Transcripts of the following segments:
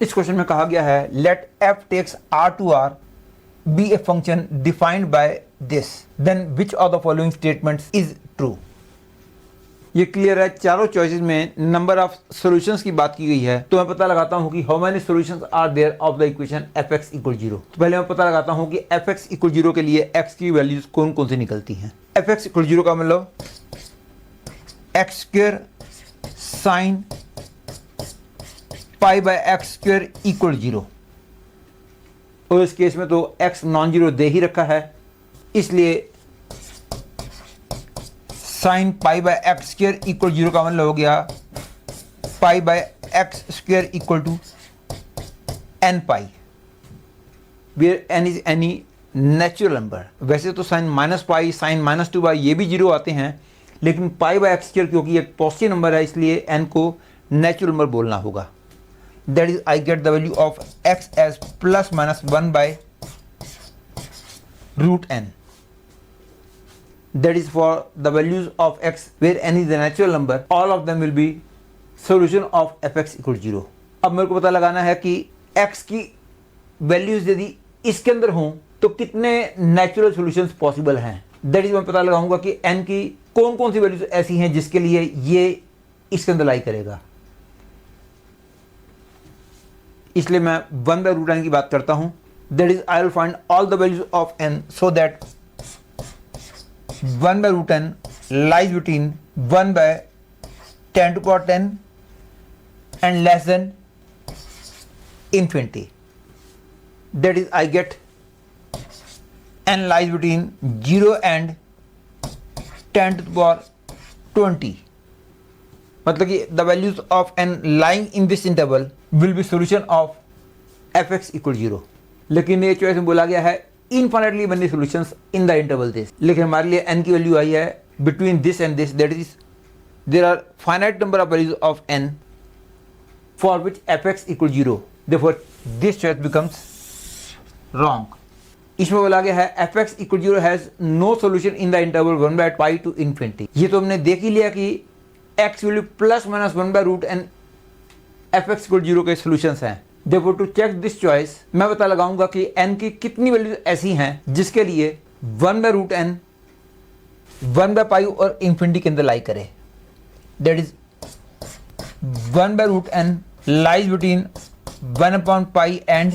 इस क्वेश्चन में कहा गया है let f takes r to r be a function defined by this, then which of the following statements is true? ये clear है, चारों चॉइसेस में नंबर ऑफ सॉल्यूशंस की बात की गई है। तो मैं पता लगाता हूं कि how many solutions are there of the equation fx equal 0। तो पहले मैं पता लगाता हूं कि fx इक्वल 0 के लिए x की वैल्यूज कौन कौन सी निकलती हैं। fx इक्वल 0 का मतलब x square sine pi by x square equal 0। और इस केस में तो x नॉन जीरो दे ही रखा है, इसलिए sine pi by x square equal 0 का मतलब हो गया pi by x square equal to n pi, where n is any natural number. वैसे तो sine minus pi sine minus 2 pi ये भी 0 आते हैं, लेकिन पाई बाय एक्स स्क्वायर क्योंकि एक पॉजिटिव नंबर है इसलिए n को नेचुरल नंबर बोलना होगा। That is I get the value of x as plus minus 1 by root n। That is for the values of x where n is the natural number, all of them will be solution of fx equal 0। अब मेरे को पता लगाना है कि x की values यदि इसके अंदर हों तो कितने नेचुरल सॉल्यूशंस पॉसिबल हैं। दैट इज मैं पता लगाऊंगा कि n की कौन कौन सी वैल्यूज ऐसी हैं जिसके लिए ये इसके अंदर लाई करेगा। इसलिए मैं 1 बाय रूट n की बात करता हूं। That is I will find all the values of n so that 1 by root n lies between 1 by 10 to power 10 and less than infinity. That is, I get n lies between 0 and 10 to the power 20. मतलब कि the values of n lying in this interval will be solution of fx equal 0। लेकिन ये choice में बोला गया है infinitely many solutions in the interval this, लेकिन हमारे लिए n की वैल्यू आई है between this and this, that is there are finite number of values of n for which fx equal 0, therefore this choice becomes wrong. इसमें बोला गया है fx equal 0 has no solution in the interval 1 by pi to infinity. ये तो हमने देख ही लिया कि x value plus minus 1 by root n fx equal 0 के सॉल्यूशंस हैं। Therefore, to check this choice, मैं पता लगाऊंगा कि n की कितनी वैल्यूज ऐसी हैं जिसके लिए 1 by root n 1 by pi और इंफिनिटी के अंदर लाई करे। That is 1 by root n lies between 1 upon pi and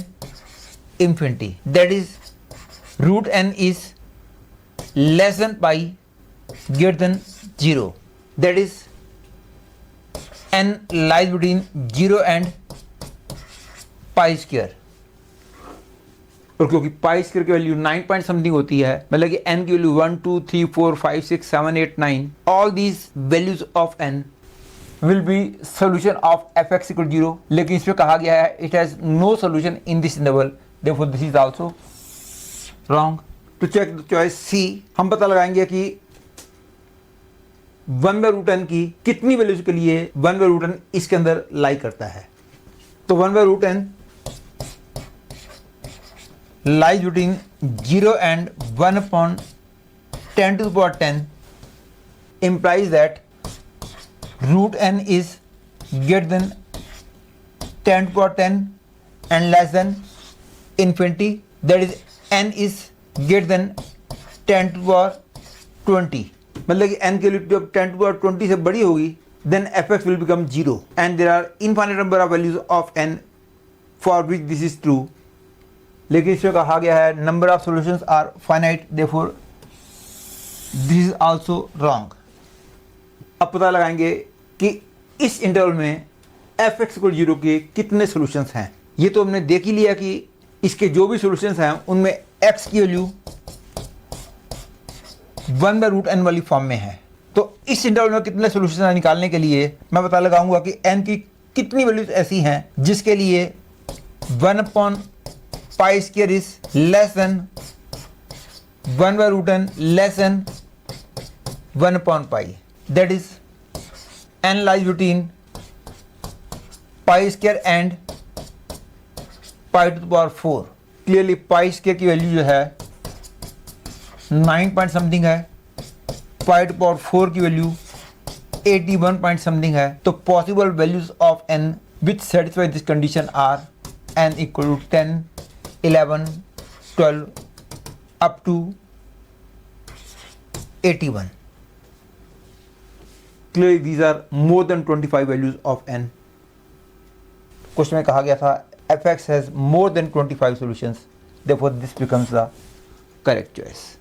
infinity. That is root n is less than pi greater than 0। That is n lies between 0 and pi square. और क्योंकि pi square की value 9 point something होती है, मतलब कि n की value 1 2 3 4 5 6 7 8 9, all these values of n will be solution of fx equal 0। लेकिन इसमें कहा गया है it has no solution in this interval, therefore this is also wrong. To check the choice C, हम पता लगाएंगे कि 1 बाय रूट n की कितनी वैल्यूज के लिए 1 बाय रूट n इसके अंदर लाई करता है। तो 1 by root n lies between 0 and 1 upon 10 to the power 10 implies that root n is greater than 10 to the power 10 and less than infinity, that is n is greater than 10 to the power 20। मतलब कि n की value जब 10 to the power 20 से बड़ी होगी then fx will become 0 and there are infinite number of values of n for which this is true। लेकिन इसमें कहा गया है number of solutions are finite, therefore this is also wrong. अब पता लगाएंगे कि इस इंटरवल में fx इक्वल 0 के कितने सॉल्यूशंस हैं। ये तो हमने देख ही लिया कि इसके जो भी सॉल्यूशंस हैं उनमें x की वैल्यू 1 बाय रूट n वाली फॉर्म में है। तो इस इंटरवल में कितने सॉल्यूशंस निकालने के लिए मैं पता लगाऊंगा कि n की कितनी वैल्यूज ऐसी हैं जिसके लिए 1 upon pi square is less than 1 by root n less than 1 upon pi. That is n lies between pi square and pi to the power 4। Clearly pi square की वैल्यू जो है 9 point something है, पाई to power 4 की value 81 point something है। तो possible values of n which satisfy this condition are n equal to 10, 11, 12 up to 81. Clearly these are more than 25 values of n. Question में कहा गया था fx has more than 25 solutions, therefore this becomes the correct choice.